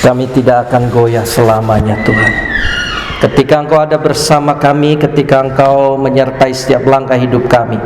Kami tidak akan goyah selamanya, Tuhan. Ketika Engkau ada bersama kami, ketika Engkau menyertai setiap langkah hidup kami,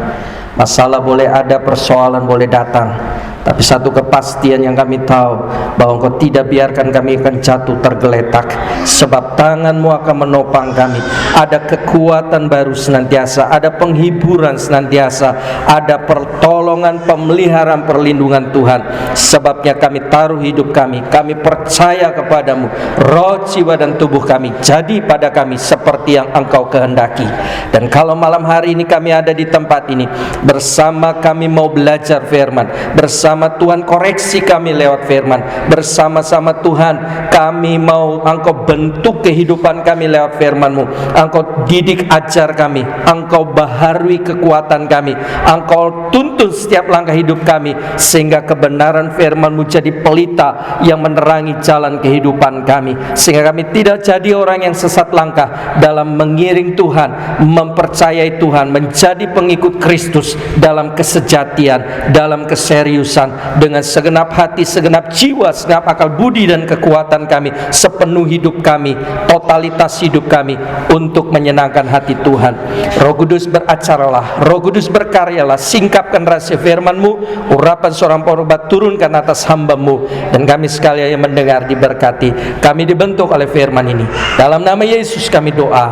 masalah boleh ada, persoalan boleh datang, tapi satu kepastian yang kami tahu, bahwa Engkau tidak biarkan kami akan jatuh tergeletak, sebab tangan-Mu akan menopang kami. Ada kekuatan baru senantiasa, ada penghiburan senantiasa, ada pertolongan, pemeliharaan, perlindungan Tuhan. Sebabnya kami taruh hidup kami percaya kepadamu. Roh, jiwa dan tubuh kami jadi pada kami seperti yang Engkau kehendaki. Dan kalau malam hari ini kami ada di tempat ini, bersama kami mau belajar firman, bersama Tuhan koreksi kami lewat firman, bersama-sama Tuhan kami mau Engkau bentuk kehidupan kami lewat firman-Mu. Engkau didik ajar kami, Engkau baharui kekuatan kami, Engkau tuntun setiap langkah hidup kami, sehingga kebenaran firman-Mu jadi pelita yang menerangi jalan kehidupan kami, sehingga kami tidak jadi orang yang sesat langkah dalam mengiring Tuhan, mempercayai Tuhan, menjadi pengikut Kristus dalam kesejatian, dalam keseriusan, dengan segenap hati, segenap jiwa, segenap akal budi dan kekuatan kami, sepenuh hidup kami, totalitas hidup kami untuk menyenangkan hati Tuhan. Roh Kudus beracaralah, Roh Kudus berkaryalah, singkapkan rahasia firman-Mu, urapan seorang pengkhotbah turunkan atas hamba-Mu, dan kami sekalian yang mendengar diberkati. Kami dibentuk oleh firman ini. Dalam nama Yesus kami doa.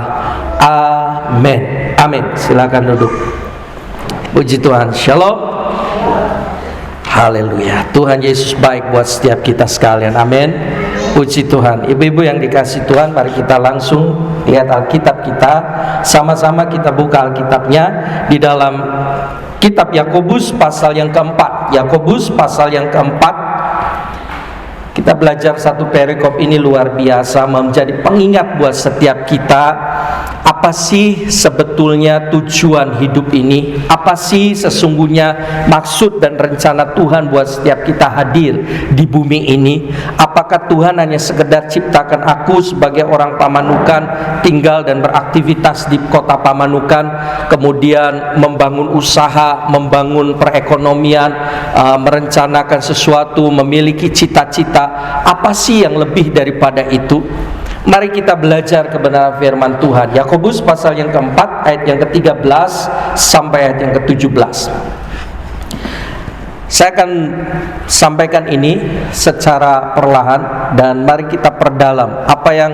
Amin. Amin. Silakan duduk. Puji Tuhan. Shalom. Haleluya. Tuhan Yesus baik buat setiap kita sekalian. Amin. Puji Tuhan. Ibu-ibu yang dikasih Tuhan, mari kita langsung lihat Alkitab kita. Sama-sama kita buka Alkitabnya di dalam kitab Yakobus pasal yang keempat. Yakobus pasal yang keempat. Kita belajar satu perikop ini luar biasa, menjadi pengingat buat setiap kita. Apa sih sebetulnya tujuan hidup ini? Apa sih sesungguhnya maksud dan rencana Tuhan buat setiap kita hadir di bumi ini? Apakah Tuhan hanya sekedar ciptakan aku sebagai orang Pamanukan, tinggal dan beraktivitas di kota Pamanukan, kemudian membangun usaha, membangun perekonomian, merencanakan sesuatu, memiliki cita-cita? Apa sih yang lebih daripada itu? Mari kita belajar kebenaran firman Tuhan. Yakobus pasal yang keempat, ayat yang ke-13 sampai ayat yang ke-17. Saya akan sampaikan ini secara perlahan, dan mari kita perdalam apa yang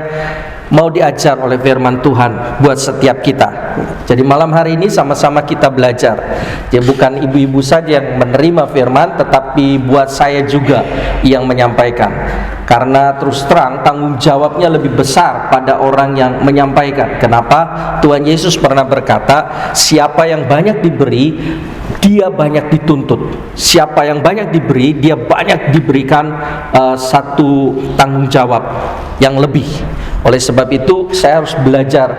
mau diajar oleh firman Tuhan buat setiap kita. Jadi malam hari ini sama-sama kita belajar. Jadi bukan ibu-ibu saja yang menerima firman, tetapi buat saya juga yang menyampaikan. Karena terus terang tanggung jawabnya lebih besar pada orang yang menyampaikan. Kenapa? Tuhan Yesus pernah berkata, siapa yang banyak diberi, dia banyak dituntut. Siapa yang banyak diberi, dia banyak diberikan satu tanggung jawab yang lebih. Oleh sebab itu saya harus belajar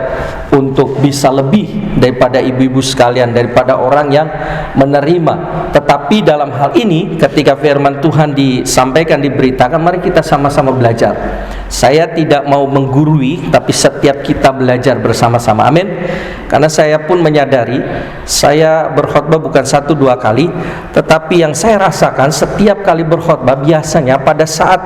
untuk bisa lebih daripada ibu-ibu sekalian, daripada orang yang menerima. Tetapi dalam hal ini ketika firman Tuhan disampaikan, diberitakan, mari kita sama-sama belajar. Saya tidak mau menggurui, tapi setiap kita belajar bersama-sama. Amin. Karena saya pun menyadari, saya berkhotbah bukan 1-2 kali, tetapi yang saya rasakan setiap kali berkhotbah biasanya pada saat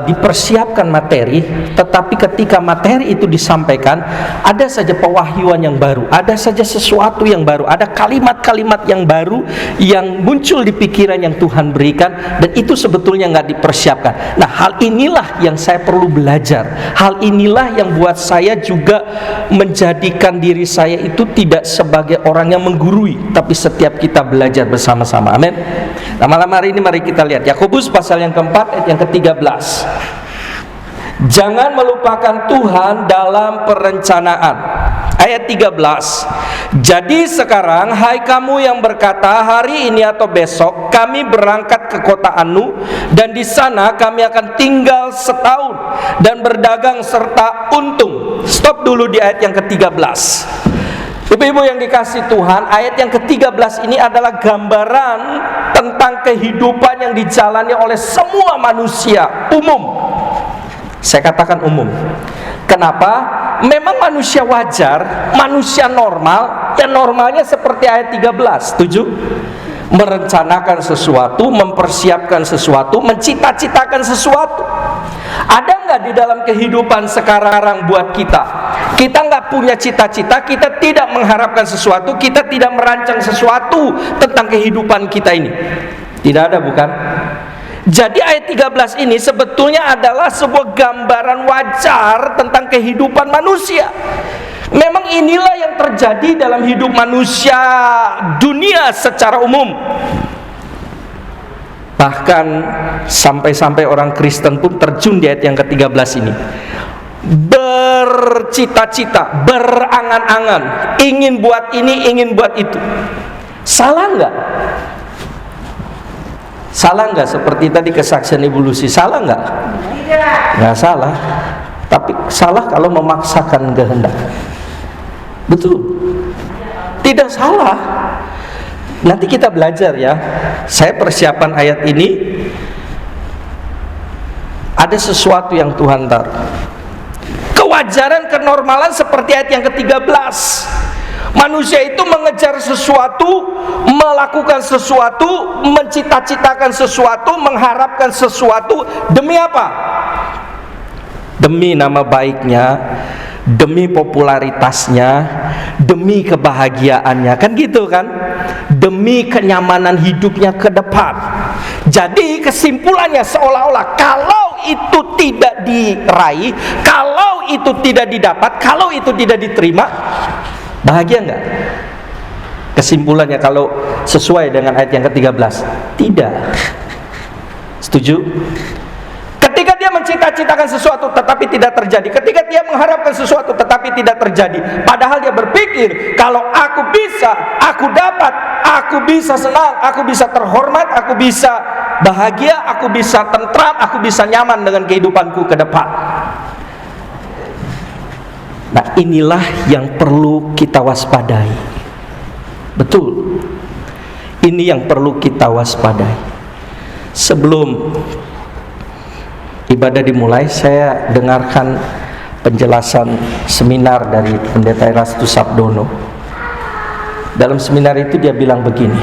dipersiapkan materi, tetapi ketika materi itu disampaikan, ada saja pewahyuan yang baru, ada saja sesuatu yang baru, ada kalimat-kalimat yang baru yang muncul di pikiran yang Tuhan berikan, dan itu sebetulnya nggak dipersiapkan. Nah, hal inilah yang saya perlu belajar. Hal inilah yang buat saya juga menjadikan diri saya itu tidak sebagai orang yang menggurui, tapi setiap kita belajar bersama-sama. Amin. Nah, malam hari ini mari kita lihat Yakobus pasal yang keempat, ayat yang ke-13. Jangan melupakan Tuhan dalam perencanaan. Ayat 13. Jadi sekarang, hai kamu yang berkata, hari ini atau besok kami berangkat ke kota Anu, dan di sana kami akan tinggal setahun dan berdagang serta untung. Stop dulu di ayat yang ke-13. Ibu-ibu yang dikasih Tuhan, ayat yang ke-13 ini adalah gambaran tentang kehidupan yang dijalani oleh semua manusia umum. Saya katakan umum. Kenapa? Memang manusia wajar, manusia normal, yang normalnya seperti ayat 13. Setuju? Merencanakan sesuatu, mempersiapkan sesuatu, mencita-citakan sesuatu. Ada nggak di dalam kehidupan sekarang buat kita? Kita nggak punya cita-cita, kita tidak mengharapkan sesuatu, kita tidak merancang sesuatu tentang kehidupan kita ini. Tidak ada, bukan? Jadi ayat 13 ini sebetulnya adalah sebuah gambaran wajar tentang kehidupan manusia. Memang inilah yang terjadi dalam hidup manusia dunia secara umum. Bahkan sampai-sampai orang Kristen pun terjun di ayat yang ke-13 ini. Bercita-cita, berangan-angan, ingin buat ini, ingin buat itu. Salah nggak? Salah nggak seperti tadi kesaksian Ibu Lucy? Salah nggak? Nggak salah. Tapi salah kalau memaksakan kehendak. Betul. Tidak salah. Nanti kita belajar ya. Saya persiapan ayat ini. Ada sesuatu yang Tuhan taruh. Kewajaran, kenormalan seperti ayat yang ke-13. Manusia itu mengejar sesuatu, melakukan sesuatu, mencita-citakan sesuatu, mengharapkan sesuatu. Demi apa? Demi nama baiknya, demi popularitasnya, demi kebahagiaannya. Kan gitu kan? Demi kenyamanan hidupnya ke depan. Jadi kesimpulannya seolah-olah kalau itu tidak diraih, kalau itu tidak didapat, kalau itu tidak diterima, bahagia enggak? Kesimpulannya kalau sesuai dengan ayat yang ke-13, tidak. Setuju? Ketika dia mencita-citakan sesuatu tetapi tidak terjadi, ketika dia mengharapkan sesuatu tetapi tidak terjadi, padahal dia berpikir kalau aku bisa, aku dapat, aku bisa senang, aku bisa terhormat, aku bisa bahagia, aku bisa tentram, aku bisa nyaman dengan kehidupanku ke depan. Nah, inilah yang perlu kita waspadai. Betul. Ini yang perlu kita waspadai. Sebelum ibadah dimulai, saya dengarkan penjelasan seminar dari Pendeta Erastus Sabdono. Dalam seminar itu dia bilang begini: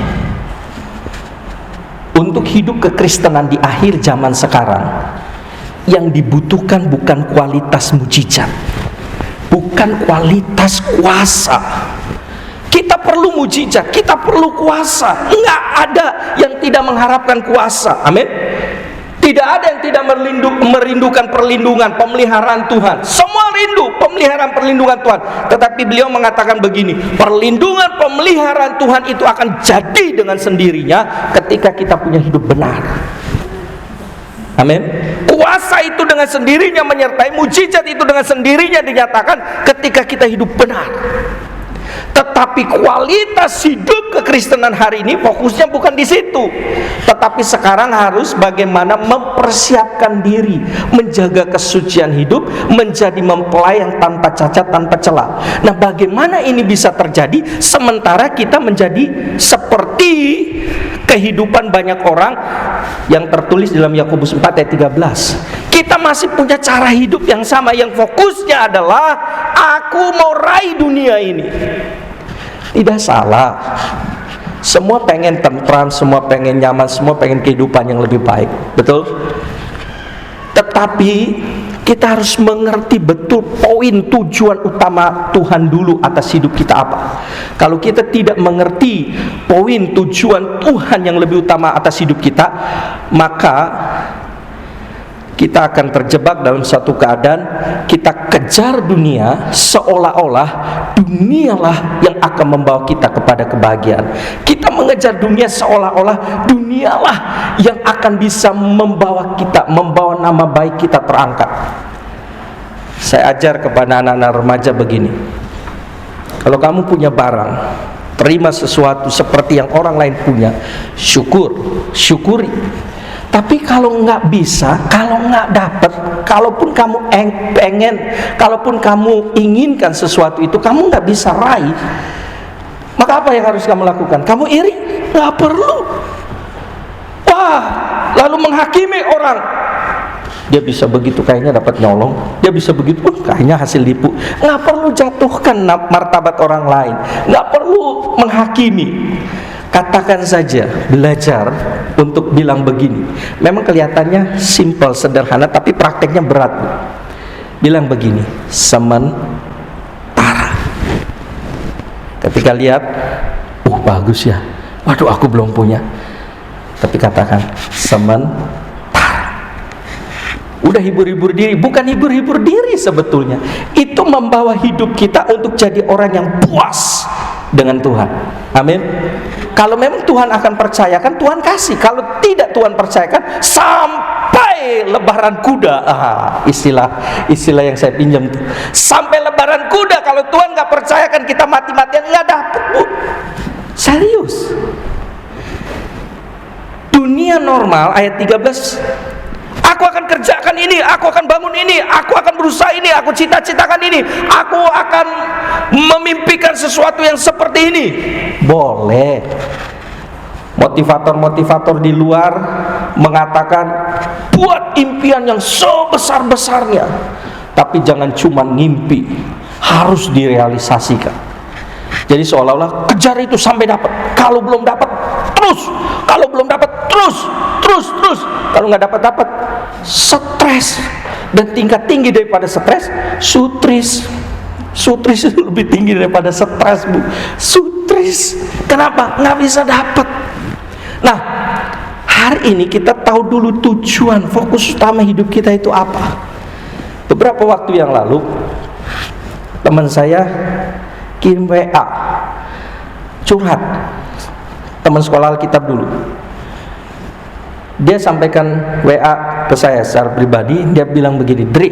untuk hidup kekristenan di akhir zaman sekarang, yang dibutuhkan bukan kualitas mujizat, bukan kualitas kuasa. Kita perlu mujizat, kita perlu kuasa. Enggak ada yang tidak mengharapkan kuasa. Amin. Tidak ada yang tidak merindukan perlindungan, pemeliharaan Tuhan. Semua rindu pemeliharaan, perlindungan Tuhan. Tetapi beliau mengatakan begini: perlindungan, pemeliharaan Tuhan itu akan jadi dengan sendirinya ketika kita punya hidup benar. Amin. Kuasa itu dengan sendirinya menyertai, mujizat itu dengan sendirinya dinyatakan ketika kita hidup benar. Tetapi kualitas hidup kekristenan hari ini fokusnya bukan di situ. Tetapi sekarang harus bagaimana mempersiapkan diri, menjaga kesucian hidup, menjadi mempelai yang tanpa cacat, tanpa celah. Nah, bagaimana ini bisa terjadi sementara kita menjadi seperti kehidupan banyak orang yang tertulis dalam Yakobus 4 ayat 13. Kita masih punya cara hidup yang sama, yang fokusnya adalah aku mau raih dunia ini. Tidak salah. Semua pengen tentram, semua pengen nyaman, semua pengen kehidupan yang lebih baik. Betul? Tetapi kita harus mengerti betul poin tujuan utama Tuhan dulu atas hidup kita apa. Kalau kita tidak mengerti poin tujuan Tuhan yang lebih utama atas hidup kita, maka kita akan terjebak dalam satu keadaan kita kejar dunia seolah-olah dunialah yang akan membawa kita kepada kebahagiaan. Kita mengejar dunia seolah-olah dunialah yang akan bisa membawa kita, membawa nama baik kita terangkat. Saya ajar kepada anak-anak remaja begini: kalau kamu punya barang, terima sesuatu seperti yang orang lain punya, syukuri. Tapi kalau nggak bisa, kalau nggak dapat, kalaupun kamu pengen, kalaupun kamu inginkan sesuatu itu, kamu nggak bisa raih, maka apa yang harus kamu lakukan? Kamu iri? Nggak perlu. Wah, lalu menghakimi orang. Dia bisa begitu, kayaknya dapat nyolong. Dia bisa begitu, kayaknya hasil tipu. Nggak perlu jatuhkan martabat orang lain. Nggak perlu menghakimi. Katakan saja, belajar untuk bilang begini. Memang kelihatannya simple, sederhana, tapi prakteknya berat, Bu. Bilang begini, sementara. Ketika lihat, bagus ya, waduh aku belum punya, tapi katakan sementara. Udah hibur-hibur diri. Bukan hibur-hibur diri sebetulnya, itu membawa hidup kita untuk jadi orang yang puas dengan Tuhan. Amin. Kalau memang Tuhan akan percayakan, Tuhan kasih. Kalau tidak Tuhan percayakan, sampai lebaran kuda. Istilah yang saya pinjam tuh. Sampai lebaran kuda, kalau Tuhan gak percayakan, kita mati-matian gak dapet, Bu. Serius. Dunia normal ayat 13, aku akan kerjakan ini, aku akan bangun ini, aku akan berusaha ini, aku cita-citakan ini, aku akan memimpikan sesuatu yang seperti ini. Boleh. Motivator-motivator di luar mengatakan buat impian yang sebesar-besarnya, tapi jangan cuma ngimpi, harus direalisasikan. Jadi seolah-olah kejar itu sampai dapat. Kalau belum dapat, terus. Kalau belum dapat, terus. Kalau nggak dapat, stres. Dan tingkat tinggi daripada stres, sutris. Sutris itu lebih tinggi daripada stres, Bu. Sutris. Kenapa? Nggak bisa dapat. Nah, hari ini kita tahu dulu tujuan, fokus utama hidup kita itu apa. Beberapa waktu yang lalu, teman saya kirim WA, curhat. Teman sekolah Alkitab dulu. Dia sampaikan WA ke saya secara pribadi. Dia bilang begini, Dri,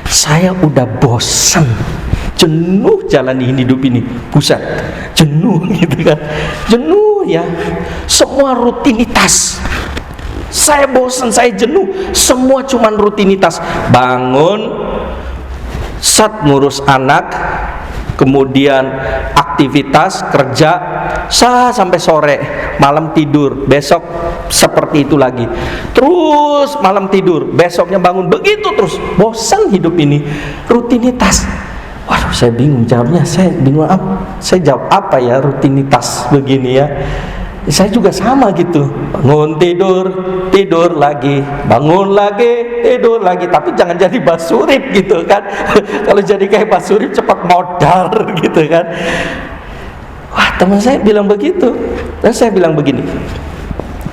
saya udah bosan, jenuh jalani hidup ini. Buset, jenuh gitu kan. Jenuh ya, semua rutinitas. Saya bosan, saya jenuh, semua cuman rutinitas. Bangun, ngurus anak, kemudian aktivitas kerja sampai sore, malam tidur, besok seperti itu lagi, terus malam tidur, besoknya bangun, begitu terus. Bosan hidup ini, rutinitas. Waduh, saya bingung jawabnya. Saya bingung saya jawab apa ya, rutinitas begini ya. Saya juga sama gitu, bangun tidur lagi, bangun lagi, tidur lagi. Tapi jangan jadi basurip gitu kan. Kalau jadi kayak basurip cepat modar gitu kan. Wah, teman saya bilang begitu. Dan saya bilang begini,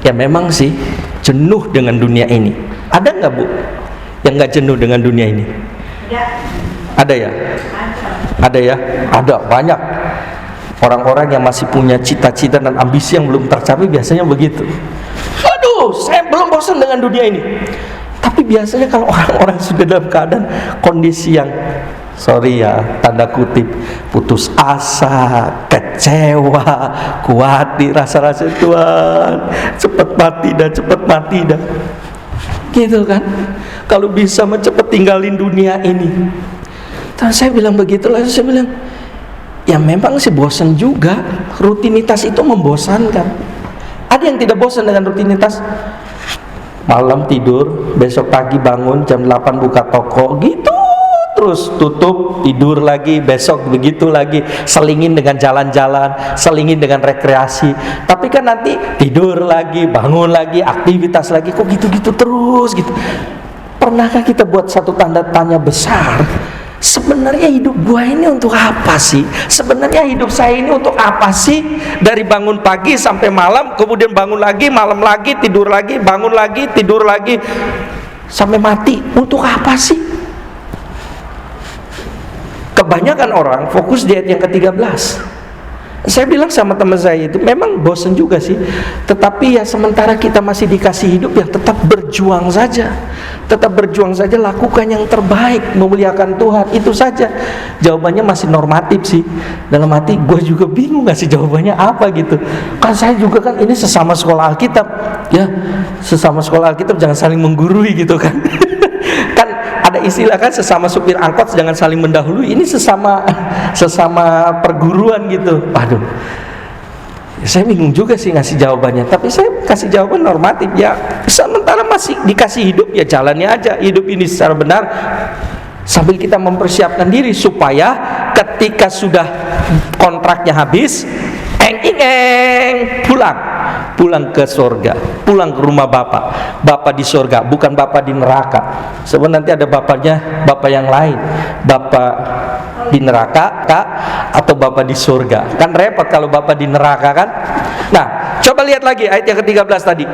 ya memang sih jenuh dengan dunia ini. Ada nggak, Bu, yang nggak jenuh dengan dunia ini? Ada ya? Ada ya? Ada, banyak. Orang-orang yang masih punya cita-cita dan ambisi yang belum tercapai biasanya begitu. Aduh, saya belum bosan dengan dunia ini. Tapi biasanya kalau orang-orang sudah dalam keadaan kondisi yang, sorry ya, tanda kutip, putus asa, kecewa, khawatir, rasa-rasa Tuhan, cepat mati dah. Gitu kan? Kalau bisa cepat tinggalin dunia ini. Dan saya bilang begitu, lalu saya bilang, ya memang sih bosan juga. Rutinitas itu membosankan. Ada yang tidak bosan dengan rutinitas? Malam tidur, besok pagi bangun jam 8 buka toko, gitu terus, tutup, tidur lagi, besok begitu lagi. Selingin dengan jalan-jalan, selingin dengan rekreasi. Tapi kan nanti tidur lagi, bangun lagi, aktivitas lagi. Kok gitu-gitu terus gitu. Pernahkah kita buat satu tanda tanya besar? Sebenarnya hidup gua ini untuk apa sih? Sebenarnya hidup saya ini untuk apa sih? Dari bangun pagi sampai malam, kemudian bangun lagi, malam lagi, tidur lagi, bangun lagi, tidur lagi, sampai mati. Untuk apa sih? Kebanyakan orang fokus di ayat yang ke-13. Saya bilang sama teman saya itu, memang bosan juga sih, tetapi ya sementara kita masih dikasih hidup, ya tetap berjuang saja. Tetap berjuang saja, lakukan yang terbaik, memuliakan Tuhan, itu saja. Jawabannya masih normatif sih. Dalam hati gue juga bingung ngasih jawabannya apa gitu. Kan saya juga kan ini sesama sekolah Alkitab. Ya, sesama sekolah Alkitab jangan saling menggurui gitu kan. Kan ada istilah kan, sesama supir angkot jangan saling mendahului. Ini sesama perguruan gitu. Waduh, ya, saya bingung juga sih ngasih jawabannya. Tapi saya kasih jawaban normatif. Ya sementara masih dikasih hidup, ya jalani aja hidup ini secara benar, sambil kita mempersiapkan diri supaya ketika sudah kontraknya habis, pulang. pulang ke surga, pulang ke rumah Bapa. Bapa di surga, bukan Bapa di neraka. Sebab nanti ada bapaknya, Bapa yang lain, Bapa di neraka atau Bapa di surga. Kan repot kalau Bapa di neraka kan. Nah, coba lihat lagi ayat yang ke-13 tadi.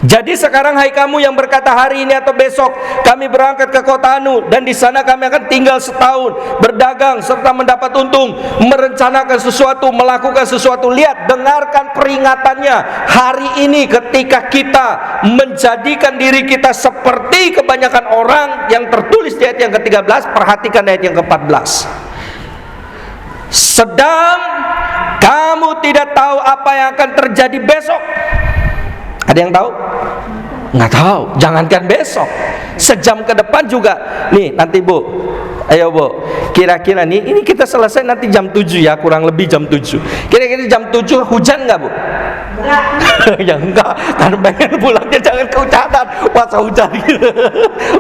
Jadi sekarang hai kamu yang berkata hari ini atau besok kami berangkat ke kota Anu, dan di sana kami akan tinggal setahun, berdagang serta mendapat untung, merencanakan sesuatu, melakukan sesuatu. Lihat, dengarkan peringatannya. Hari ini ketika kita menjadikan diri kita seperti kebanyakan orang yang tertulis di ayat yang ke-13, perhatikan ayat yang ke-14. Sedang kamu tidak tahu apa yang akan terjadi besok. Ada yang tahu? Nggak tahu. Jangankan besok, sejam ke depan juga. Nih nanti Bu, ayo Bu, kira-kira nih, ini kita selesai nanti jam 7 ya, kurang lebih jam 7. Kira-kira jam 7 hujan nggak Bu? Enggak. Ya enggak, karena pengen pulangnya jangan kehujanan. Masa hujan gitu.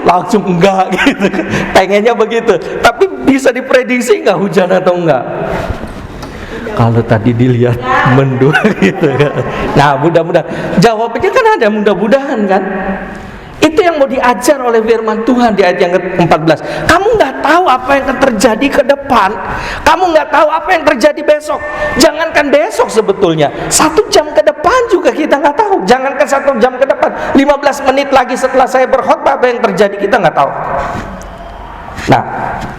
Langsung enggak gitu. Pengennya begitu. Tapi bisa diprediksi nggak hujan atau enggak? Kalau tadi dilihat mendung gitu kan. Nah, mudah-mudahan jawabannya kan ada mudah-mudahan kan. Itu yang mau diajar oleh firman Tuhan di ayat yang ke-14. Kamu nggak tahu apa yang akan terjadi ke depan. Kamu nggak tahu apa yang terjadi besok. Jangankan besok sebetulnya, 1 jam ke depan juga kita nggak tahu. Jangankan 1 jam ke depan, 15 menit lagi setelah saya berkhotbah apa yang terjadi kita nggak tahu. Nah,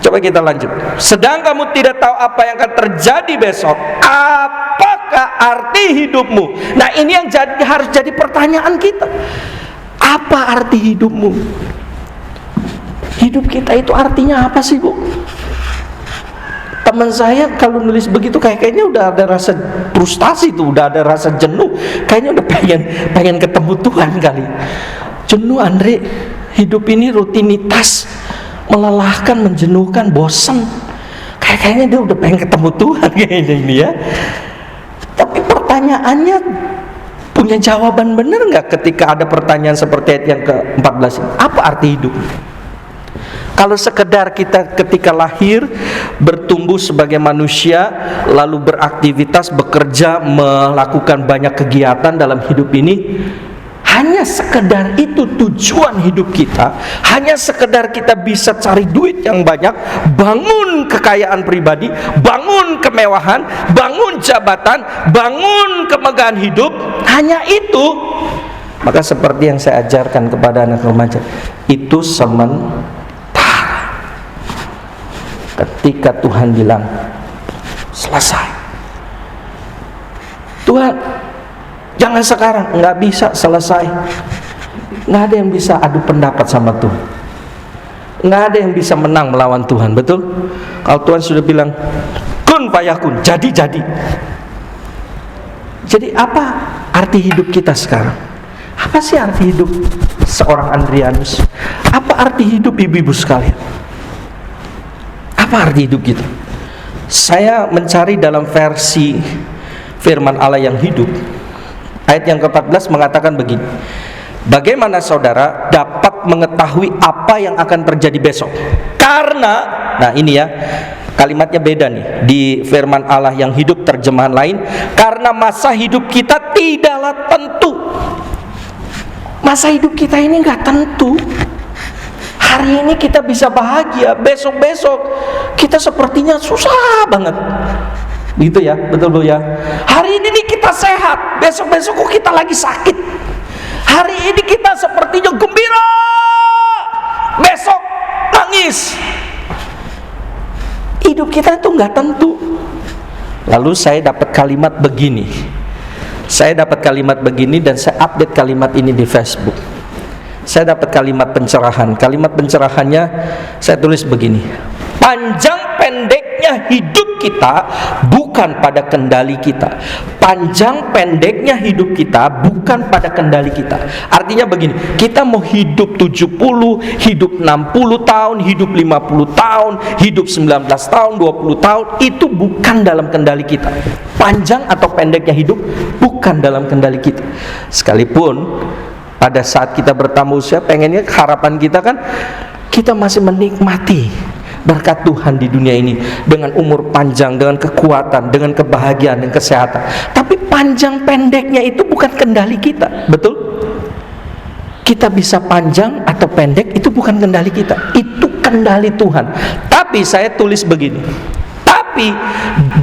coba kita lanjut. Sedang kamu tidak tahu apa yang akan terjadi besok, apakah arti hidupmu? Nah, ini yang harus jadi pertanyaan kita. Apa arti hidupmu? Hidup kita itu artinya apa sih, Bu? Teman saya kalau nulis begitu kayaknya udah ada rasa frustasi tuh, udah ada rasa jenuh. Kayaknya udah pengen ketemu Tuhan kali. Jenuh Andre, hidup ini rutinitas, melelahkan, menjenuhkan, bosan. Kayaknya dia udah pengen ketemu Tuhan kayaknya ini ya. Tapi pertanyaannya punya jawaban benar nggak ketika ada pertanyaan seperti ayat yang ke-14 ini? Apa arti hidup? Kalau sekedar kita ketika lahir bertumbuh sebagai manusia, lalu beraktivitas, bekerja, melakukan banyak kegiatan dalam hidup ini, hanya sekedar itu tujuan hidup kita, hanya sekedar kita bisa cari duit yang banyak, bangun kekayaan pribadi, bangun kemewahan, bangun jabatan, bangun kemegahan hidup, hanya itu, maka seperti yang saya ajarkan kepada anak remaja, itu sementara. Ketika Tuhan bilang selesai, Tuhan jangan sekarang, nggak bisa selesai. Nggak ada yang bisa adu pendapat sama Tuhan. Nggak ada yang bisa menang melawan Tuhan, betul? Kalau Tuhan sudah bilang kun fayakun, jadi. Jadi apa arti hidup kita sekarang? Apa sih arti hidup seorang Andrianus? Apa arti hidup ibu-ibu sekalian? Apa arti hidup kita? Saya mencari dalam versi firman Allah yang hidup. Ayat yang ke-14 mengatakan begini. Bagaimana saudara dapat mengetahui apa yang akan terjadi besok? Karena, nah ini ya, kalimatnya beda nih di firman Allah yang hidup terjemahan lain. Karena masa hidup kita tidaklah tentu. Masa hidup kita ini gak tentu. Hari ini kita bisa bahagia, besok-besok kita sepertinya susah banget. Gitu ya, betul Bu ya. Hari ini nih kita sehat, besok-besok kok kita lagi sakit. Hari ini kita sepertinya gembira, besok nangis. Hidup kita itu nggak tentu. Lalu saya dapat kalimat begini. Dan saya update kalimat ini di Facebook. Saya dapat kalimat pencerahan. Kalimat pencerahannya saya tulis begini. Panjang pendeknya hidup kita bukan pada kendali kita. Panjang pendeknya hidup kita bukan pada kendali kita. Artinya begini, kita mau hidup 70, hidup 60 tahun, hidup 50 tahun, hidup 19 tahun, 20 tahun, itu bukan dalam kendali kita. Panjang atau pendeknya hidup bukan dalam kendali kita. Sekalipun pada saat kita bertambah usia, pengennya harapan kita kan kita masih menikmati berkat Tuhan di dunia ini dengan umur panjang, dengan kekuatan, dengan kebahagiaan dan kesehatan. Tapi panjang pendeknya itu bukan kendali kita, betul? Kita bisa panjang atau pendek itu bukan kendali kita, itu kendali Tuhan. Tapi saya tulis begini, tapi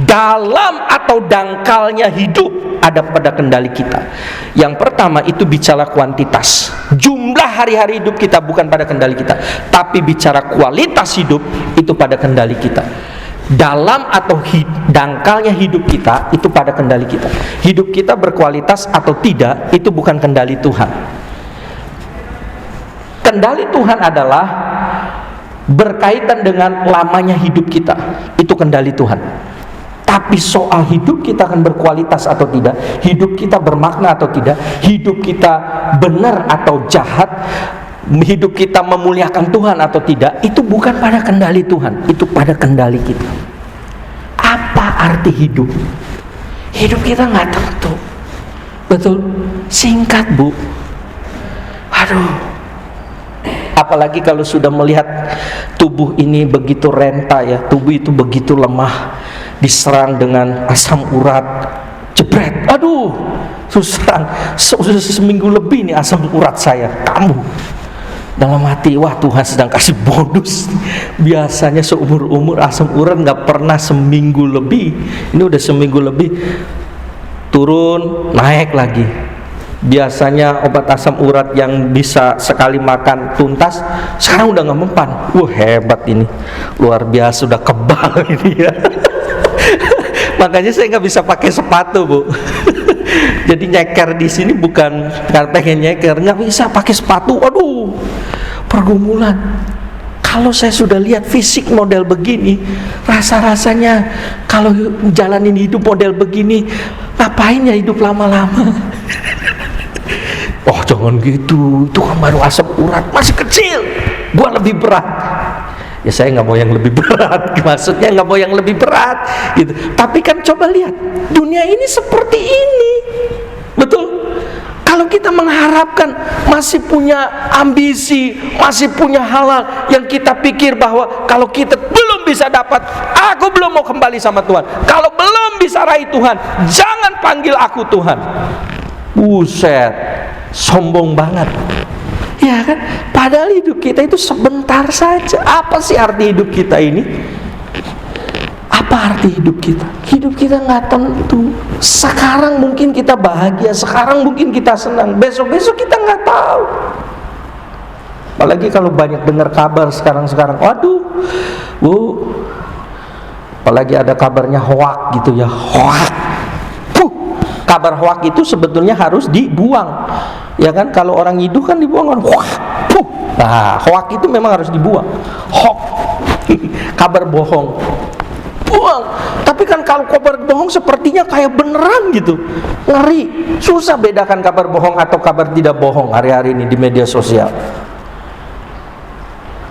dalam atau dangkalnya hidup ada pada kendali kita. Yang pertama itu bicara kuantitas, jumlah hari-hari hidup kita bukan pada kendali kita, tapi bicara kualitas hidup itu pada kendali kita. Dalam atau dangkalnya hidup kita itu pada kendali kita. Hidup kita berkualitas atau tidak itu bukan kendali Tuhan. Kendali Tuhan adalah berkaitan dengan lamanya hidup kita, itu kendali Tuhan. Tapi soal hidup kita akan berkualitas atau tidak, hidup kita bermakna atau tidak, hidup kita benar atau jahat, hidup kita memuliakan Tuhan atau tidak, itu bukan pada kendali Tuhan, itu pada kendali kita. Apa arti hidup? Hidup kita nggak tentu, betul? Singkat, Bu. Aduh. Apalagi kalau sudah melihat tubuh ini begitu renta ya, tubuh itu begitu lemah, diserang dengan asam urat, jebret, aduh, susah seminggu lebih nih asam urat saya, kamu. Dalam hati, wah Tuhan sedang kasih bonus. Biasanya seumur-umur asam urat nggak pernah seminggu lebih, ini udah seminggu lebih, turun, naik lagi. Biasanya obat asam urat yang bisa sekali makan tuntas, sekarang udah nggak mempan. Wah hebat ini, luar biasa, udah kebal ini ya. Makanya saya nggak bisa pakai sepatu, Bu. Jadi nyeker di sini bukan karena pengen nyeker, nggak bisa pakai sepatu. Aduh, pergumulan. Kalau saya sudah lihat fisik model begini, rasa-rasanya kalau jalanin hidup model begini, ngapain ya hidup lama-lama? Oh jangan gitu, itu kan baru asam urat, masih kecil, gua lebih berat. Ya saya nggak mau yang lebih berat, maksudnya nggak mau yang lebih berat gitu. Tapi kan coba lihat, dunia ini seperti ini, betul? Kalau kita mengharapkan masih punya ambisi, masih punya hal yang kita pikir bahwa kalau kita belum bisa dapat, aku belum mau kembali sama Tuhan. Kalau belum bisa raih Tuhan, jangan panggil aku Tuhan. Buset, sombong banget. Ya kan? Padahal hidup kita itu sebentar saja. Apa sih arti hidup kita ini? Apa arti hidup kita? Hidup kita nggak tentu. Sekarang mungkin kita bahagia, sekarang mungkin kita senang, besok-besok kita nggak tahu. Apalagi kalau banyak dengar kabar sekarang-sekarang. Waduh, Bu, apalagi ada kabarnya hoak gitu ya, hoak. Kabar hoak itu sebetulnya harus dibuang, ya kan? Kalau orang nyiduh kan dibuang kan, nah hoak itu memang harus dibuang. Hoak, kabar bohong, buang. Tapi kan kalau kabar bohong sepertinya kayak beneran gitu, ngeri. Susah bedakan kabar bohong atau kabar tidak bohong hari-hari ini di media sosial.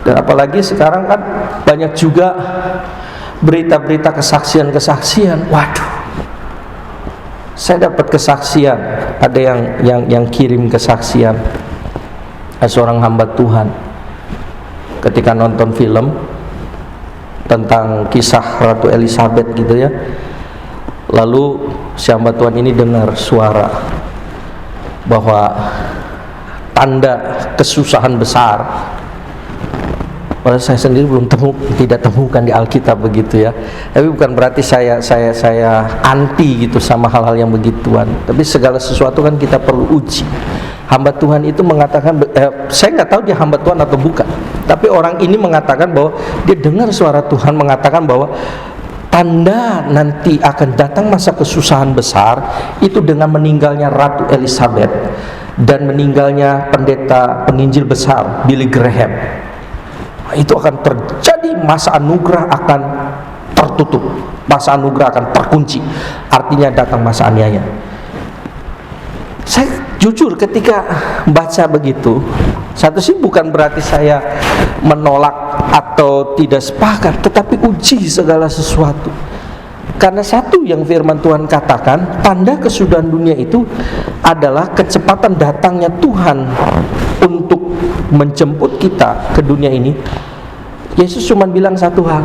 Dan apalagi sekarang kan banyak juga berita-berita kesaksian-kesaksian. Waduh, saya dapat kesaksian, ada yang kirim kesaksian, seorang hamba Tuhan ketika nonton film tentang kisah Ratu Elizabeth gitu ya. Lalu si hamba Tuhan ini dengar suara bahwa tanda kesusahan besar. Padahal saya sendiri tidak temukan di Alkitab begitu ya. Tapi bukan berarti saya anti gitu sama hal-hal yang begituan. Tapi segala sesuatu kan kita perlu uji. Hamba Tuhan itu mengatakan, saya nggak tahu dia hamba Tuhan atau bukan. Tapi orang ini mengatakan bahwa dia dengar suara Tuhan mengatakan bahwa tanda nanti akan datang masa kesusahan besar itu dengan meninggalnya Ratu Elizabeth dan meninggalnya pendeta penginjil besar Billy Graham. Itu akan terjadi, masa anugerah akan tertutup, masa anugerah akan terkunci, artinya datang masa aniaya. Saya jujur ketika baca begitu, satu sih bukan berarti saya menolak atau tidak sepakat, tetapi uji segala sesuatu. Karena satu yang firman Tuhan katakan, tanda kesudahan dunia itu adalah kecepatan datangnya Tuhan untuk menjemput kita ke dunia ini. Yesus cuma bilang satu hal,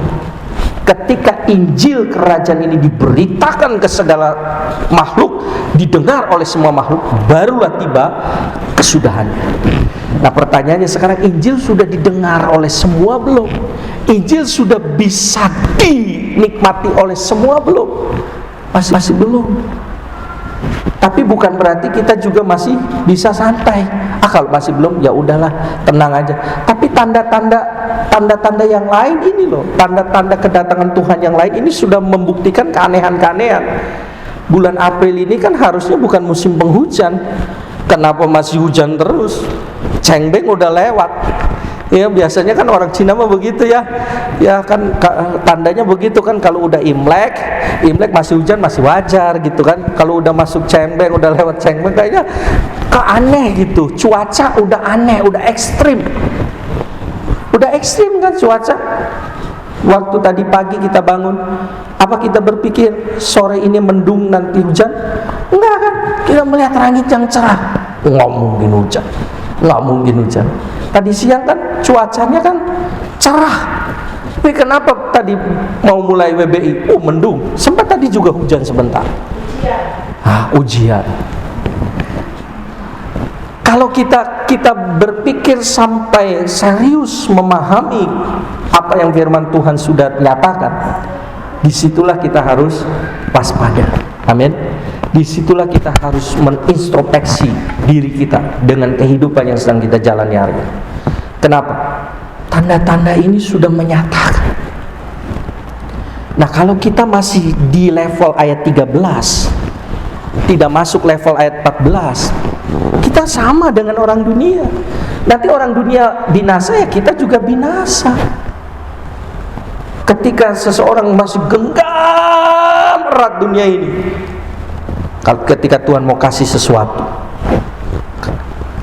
Ketika Injil kerajaan ini diberitakan ke segala makhluk, didengar oleh semua makhluk, barulah tiba kesudahannya. Nah pertanyaannya sekarang, Injil sudah didengar oleh semua belum? Injil sudah bisa dinikmati oleh semua belum? Masih belum. Tapi bukan berarti kita juga masih bisa santai. Kalau masih belum, ya udahlah, tenang aja. Tapi tanda-tanda yang lain ini loh, tanda-tanda kedatangan Tuhan yang lain ini sudah membuktikan keanehan-keanehan. Bulan April ini kan harusnya bukan musim penghujan. Kenapa masih hujan terus? Cengbeng udah lewat. Ya biasanya kan orang Cina mah begitu ya. Ya kan tandanya begitu kan, kalau udah Imlek masih hujan masih wajar gitu kan. Kalau udah masuk Cengbeng, udah lewat Cengbeng kayaknya aneh gitu. Cuaca udah aneh, udah ekstrim. Udah ekstrim kan cuaca. Waktu tadi pagi kita bangun, apa kita berpikir sore ini mendung nanti hujan? Enggak kan? Kita melihat langit yang cerah. Nggak mungkin hujan. Nggak mungkin hujan. Tadi siang kan cuacanya kan cerah. Tapi kenapa tadi mau mulai WBI? Mendung. Sempat tadi juga hujan sebentar. Ujian. Kalau kita berpikir sampai serius memahami apa yang firman Tuhan sudah nyatakan, disitulah kita harus waspada. Amin. Disitulah kita harus menintrospeksi diri kita dengan kehidupan yang sedang kita jalani hari ini. Kenapa? Tanda-tanda ini sudah menyatakan. Nah kalau kita masih di level ayat 13, tidak masuk level ayat 14, kita sama dengan orang dunia. Nanti orang dunia binasa, ya kita juga binasa. Ketika seseorang masih genggam erat dunia ini, ketika Tuhan mau kasih sesuatu,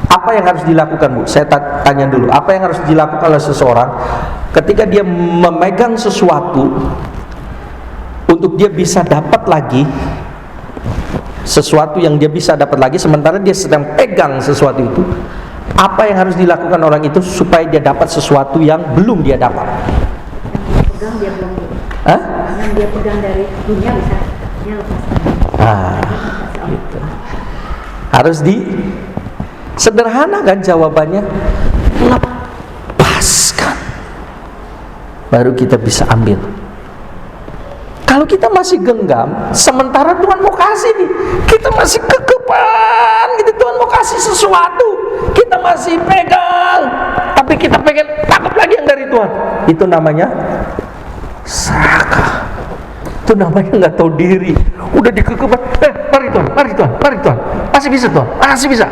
apa yang harus dilakukan, Bu? Saya tanya dulu, apa yang harus dilakukan oleh seseorang ketika dia memegang sesuatu untuk dia bisa dapat lagi sesuatu yang dia bisa dapat lagi, sementara dia sedang pegang sesuatu itu? Apa yang harus dilakukan orang itu supaya dia dapat sesuatu yang belum dia dapat? Pegang dia belum. Yang dia pegang dari dunia bisa dia lepaskan. Gitu. Harus sederhana kan jawabannya? Lepaskan, baru kita bisa ambil. Kalau kita masih genggam, sementara Tuhan mau kasih nih, kita masih kekepan gitu, Tuhan mau kasih sesuatu, kita masih pegang, tapi kita pengen dapat lagi yang dari Tuhan. Itu namanya serakah. Itu namanya nggak tahu diri. Udah dikekepan, mari Tuhan, masih bisa Tuhan, masih bisa.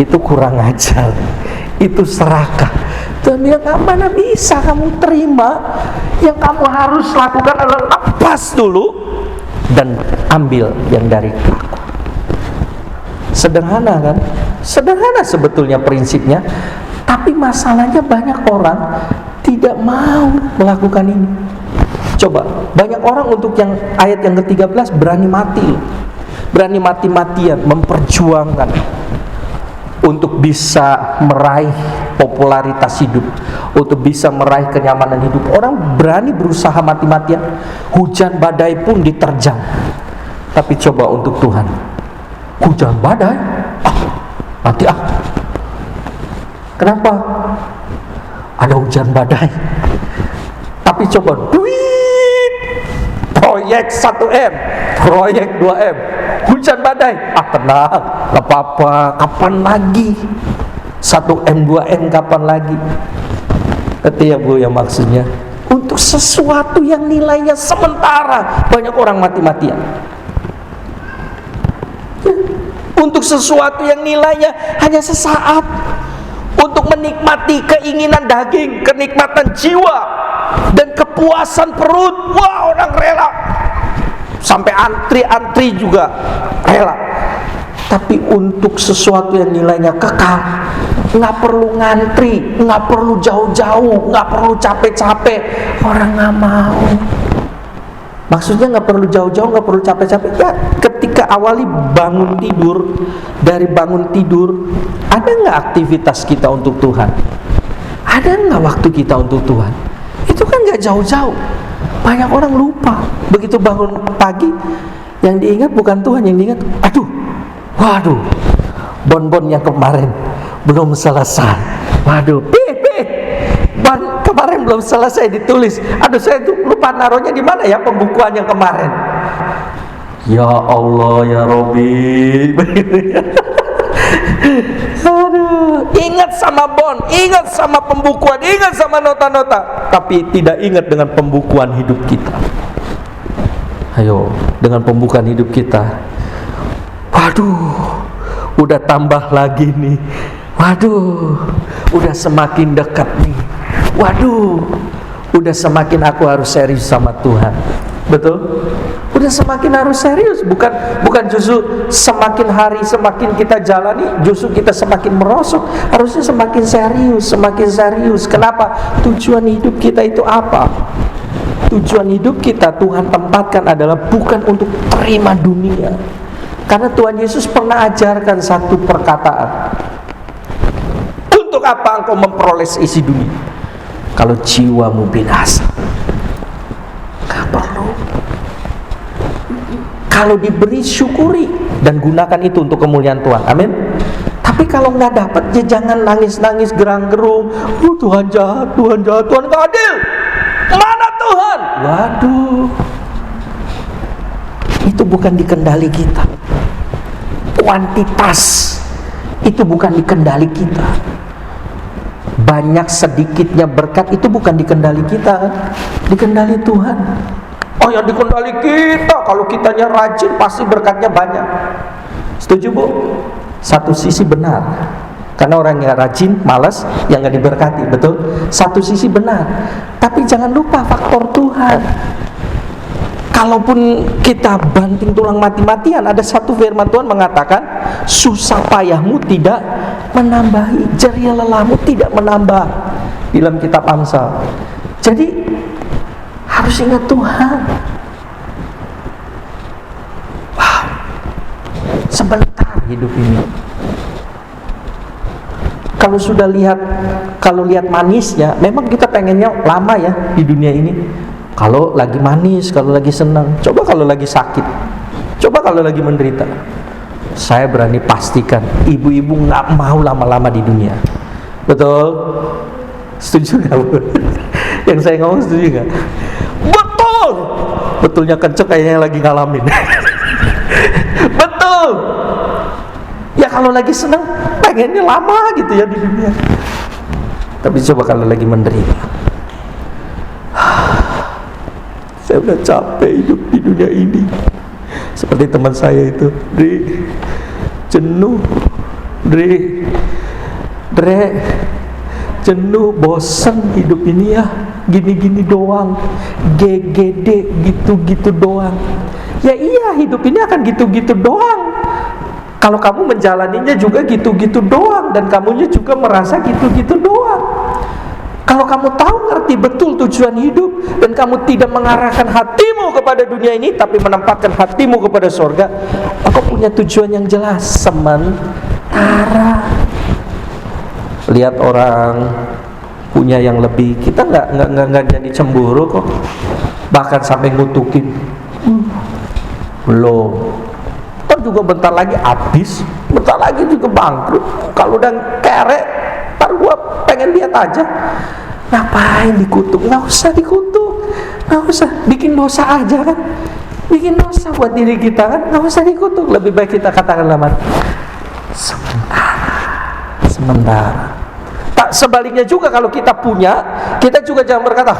Itu kurang ajar. Itu serakah. Tuhan bilang, mana bisa kamu terima? Yang kamu harus lakukan adalah lepas dulu dan ambil yang dari aku. Sederhana kan? Sederhana sebetulnya prinsipnya, tapi masalahnya banyak orang tidak mau melakukan ini. Coba, banyak orang untuk yang ayat yang ke-13 berani mati, berani mati-matian memperjuangkan untuk bisa meraih popularitas hidup, untuk bisa meraih kenyamanan hidup. Orang berani berusaha mati-matian, hujan badai pun diterjang. Tapi coba untuk Tuhan, hujan badai, mati Kenapa? Ada hujan badai. Tapi coba duit, proyek 1M, proyek 2M, hujan badai, tenang, gak apa-apa, kapan lagi? 1M, 2M kapan lagi? Ngerti ya Bu yang maksudnya? Untuk sesuatu yang nilainya sementara, banyak orang mati-matian. Untuk sesuatu yang nilainya hanya sesaat, untuk menikmati keinginan daging, kenikmatan jiwa, dan kepuasan perut, wah orang rela. Sampai antri-antri juga rela. Tapi untuk sesuatu yang nilainya kekal, nggak perlu ngantri, nggak perlu jauh-jauh, nggak perlu capek-capek, orang nggak mau. Maksudnya nggak perlu jauh-jauh, nggak perlu capek-capek. Ya, ketika awali bangun tidur, dari bangun tidur, ada nggak aktivitas kita untuk Tuhan? Ada nggak waktu kita untuk Tuhan? Itu kan gak jauh-jauh. Banyak orang lupa. Begitu bangun pagi, yang diingat bukan Tuhan, yang diingat, waduh, bon-bon yang kemarin belum selesai. Waduh, bon kemarin belum selesai ditulis. Saya tuh lupa naruhnya di mana ya pembukuan yang kemarin. Ya Allah, ya Robi. Ingat sama bon, ingat sama pembukuan, ingat sama nota-nota, tapi tidak ingat dengan pembukuan hidup kita. Ayo, dengan pembukaan hidup kita. Waduh, udah tambah lagi nih. Waduh, udah semakin dekat nih. Waduh, udah semakin aku harus serius sama Tuhan. Betul? Udah semakin harus serius. Bukan justru semakin hari semakin kita jalani, justru kita semakin merosot. Harusnya semakin serius, semakin serius. Kenapa? Tujuan hidup kita itu apa? Tujuan hidup kita Tuhan tempatkan adalah bukan untuk terima dunia. Karena Tuhan Yesus pernah ajarkan satu perkataan. Untuk apa engkau memperoleh isi dunia kalau jiwamu binasa? Gak perlu. Kalau diberi, syukuri dan gunakan itu untuk kemuliaan Tuhan. Amin. Tapi kalau nggak dapat, ya jangan nangis-nangis gerang-gerung. Tuhan jahat, Tuhan nggak adil. Mana Tuhan? Waduh, itu bukan di kendali kita. Kuantitas itu bukan di kendali kita. Banyak sedikitnya berkat itu bukan di kendali kita, di kendali Tuhan. Oh, yang di kendali kita, kalau kitanya rajin pasti berkatnya banyak. Setuju, Bu? Satu sisi benar, karena orang yang rajin, malas, yang gak diberkati. Betul? Satu sisi benar. Tapi jangan lupa faktor Tuhan. Kalaupun kita banting tulang mati-matian, ada satu firman Tuhan mengatakan, susah payahmu tidak menambahi, jerih lelahmu tidak menambah, dalam kitab Amsal. Jadi harus ingat Tuhan. Wow, sebentar hidup ini. Kalau lihat manisnya, memang kita pengennya lama ya di dunia ini. Kalau lagi manis, kalau lagi senang. Coba kalau lagi sakit, coba kalau lagi menderita. Saya berani pastikan ibu-ibu nggak mau lama-lama di dunia. Betul? Setuju nggak, Bu? Yang saya ngomong setuju nggak? Betul. Betulnya kenceng kayaknya lagi ngalamin. Betul. Ya kalau lagi senang pengennya lama gitu ya di dunia. Tapi coba kalau lagi menderita. Saya udah capek hidup di dunia ini. Seperti teman saya itu, jenuh, jenuh, bosan hidup ini ya, gini-gini doang, GGD, gitu-gitu doang. Ya iya, hidup ini akan gitu-gitu doang. Kalau kamu menjalaninya juga gitu-gitu doang, dan kamunya juga merasa gitu-gitu doang. Kalau kamu tahu, ngerti betul tujuan hidup, dan kamu tidak mengarahkan hatimu kepada dunia ini, tapi menempatkan hatimu kepada surga, aku punya tujuan yang jelas, sementara. Lihat orang punya yang lebih, kita nggak jadi cemburu kok, bahkan sampai ngutukin. Belum. Ntar juga bentar lagi habis, bentar lagi juga bangkrut. Kalau udah kerek, ntar gua pengen lihat aja. Ngapain dikutuk? Nggak usah dikutuk, nggak usah, bikin dosa aja kan, bikin dosa buat diri kita kan, nggak usah dikutuk. Lebih baik kita katakan lama, sementara. Tak sebaliknya juga, kalau kita punya, kita juga jangan berkata,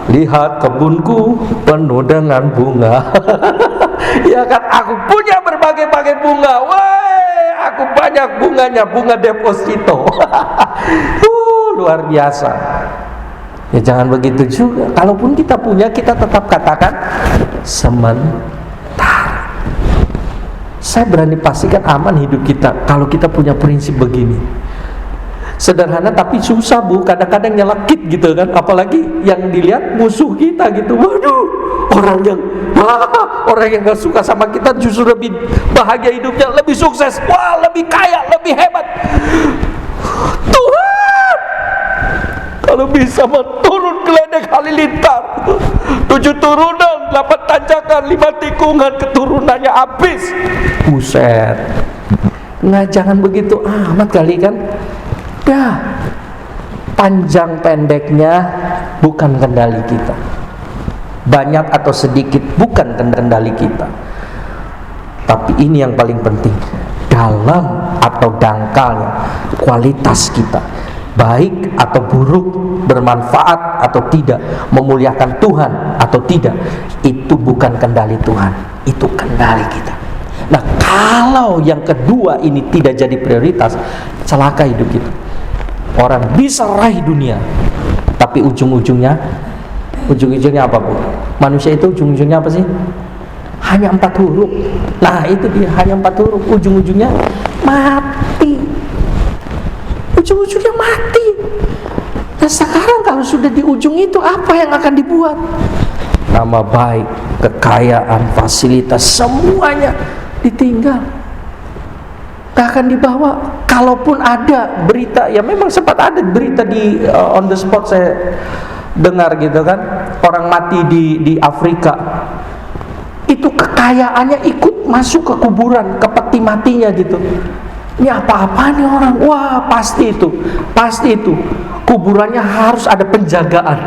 lihat kebunku penuh dengan bunga. Ya kan, aku punya berbagai-bagai bunga. Wah, aku banyak bunganya, bunga deposito. Luar biasa. Ya jangan begitu juga. Kalaupun kita punya, kita tetap katakan sementara. Saya berani pastikan aman hidup kita kalau kita punya prinsip begini. Sederhana tapi susah, Bu. Kadang-kadang nyelekit gitu kan. Apalagi yang dilihat musuh kita gitu. Waduh, orang yang gak suka sama kita justru lebih bahagia hidupnya, lebih sukses, wah, lebih kaya, lebih hebat. Tuhan, kalau bisa turun ke ledeng halilintar. 7 turunan, 8 tanjakan, 5 tikungan, keturunannya habis. Buset. Nah, jangan begitu amat kali kan. Dah, panjang pendeknya bukan kendali kita. Banyak atau sedikit bukan kendali kita. Tapi ini yang paling penting, dalam atau dangkalnya kualitas kita, baik atau buruk, bermanfaat atau tidak, memuliakan Tuhan atau tidak, itu bukan kendali Tuhan, itu kendali kita. Nah, kalau yang kedua ini tidak jadi prioritas, celaka hidup kita. Orang bisa raih dunia, tapi ujung-ujungnya apa, Bu? Manusia itu ujung-ujungnya apa sih? Hanya 4 huruf. Nah, itu dia, hanya 4 huruf. Ujung-ujungnya mati. Ujung-ujungnya mati. Nah, sekarang kalau sudah di ujung itu, apa yang akan dibuat? Nama baik, kekayaan, fasilitas, semuanya ditinggal, gak akan dibawa. Kalaupun ada berita, ya memang sempat ada berita di on the spot saya dengar gitu kan, orang mati di Afrika, itu kekayaannya ikut masuk ke kuburan, ke peti matinya gitu. Ini apa-apa nih orang? Wah, pasti itu kuburannya harus ada penjagaan.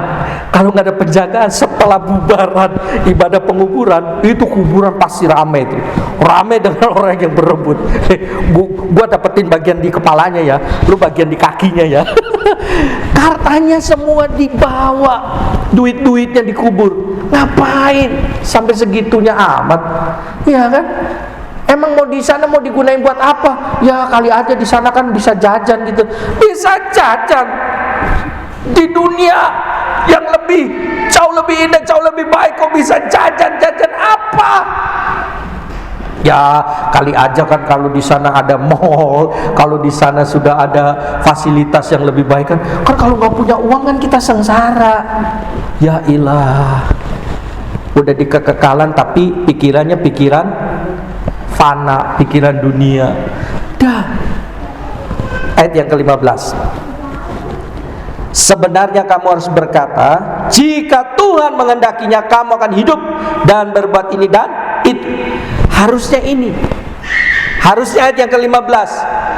Kalau nggak ada penjagaan, setelah bubaran ibadah penguburan, itu kuburan pasti ramai itu, ramai dengan orang yang berebut. Gua dapetin bagian di kepalanya ya, lu bagian di kakinya ya. Hartanya semua dibawa, duit-duitnya dikubur. Ngapain sampai segitunya amat? Ya kan? Emang mau di sana mau digunain buat apa? Ya kali aja di sana kan bisa jajan gitu. Bisa jajan di dunia yang jauh lebih indah, jauh lebih baik, kok bisa jajan apa? Ya kali aja kan kalau di sana ada mall, kalau di sana sudah ada fasilitas yang lebih baik kan. Kan kalau nggak punya uang kan kita sengsara. Ya ilah, udah di kekekalan tapi pikirannya pikiran fana, pikiran dunia. Dah. Ayat yang ke-15. Sebenarnya kamu harus berkata, jika Tuhan mengendakinya kamu akan hidup dan berbuat ini dan itu. Harusnya ini. Harusnya ayat yang ke-15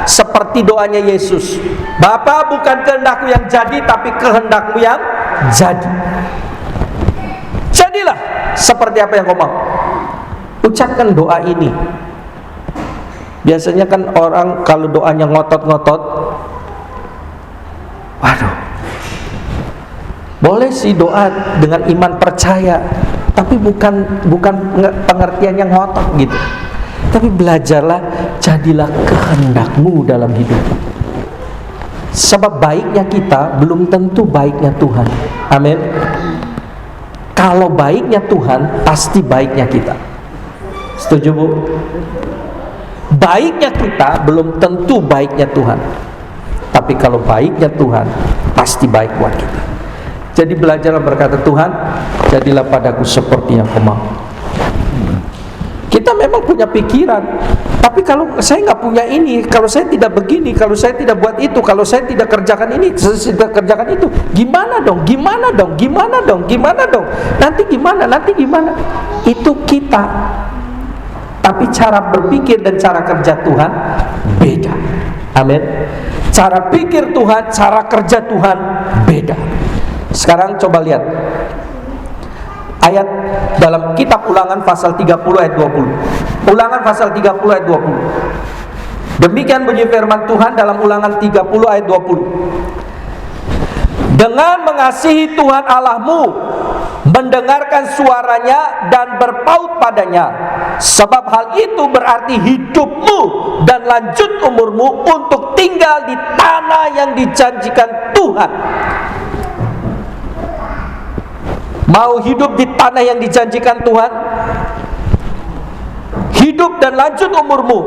seperti doanya Yesus. Bapa, bukan kehendakku yang jadi, tapi kehendakmu yang jadi. Jadilah seperti apa yang kau mau. Ucapkan doa ini. Biasanya kan orang kalau doanya ngotot-ngotot, waduh, boleh sih doa dengan iman percaya, tapi bukan pengertian yang ngotot gitu. Tapi belajarlah, jadilah kehendakmu dalam hidup. Sebab baiknya kita belum tentu baiknya Tuhan. Amin. Kalau baiknya Tuhan, pasti baiknya kita. Setuju, Bu? Baiknya kita belum tentu baiknya Tuhan. Tapi kalau baiknya Tuhan, pasti baik buat kita. Jadi belajarlah berkata, Tuhan, jadilah padaku seperti yang kau mau. Kita memang punya pikiran, tapi kalau saya nggak punya ini, kalau saya tidak begini, kalau saya tidak buat itu, kalau saya tidak kerjakan ini, saya tidak kerjakan itu, gimana dong? Nanti gimana? Itu kita. Tapi cara berpikir dan cara kerja Tuhan beda. Amin. Cara pikir Tuhan, cara kerja Tuhan beda. Sekarang coba lihat ayat dalam kitab Ulangan pasal 30 ayat 20. Ulangan pasal 30 ayat 20. Demikian bunyi firman Tuhan dalam Ulangan 30 ayat 20. Dengan mengasihi Tuhan Allahmu, mendengarkan suaranya dan berpaut padanya, sebab hal itu berarti hidupmu dan lanjut umurmu untuk tinggal di tanah yang dijanjikan Tuhan. Mau hidup di tanah yang dijanjikan Tuhan? Hidup dan lanjut umurmu.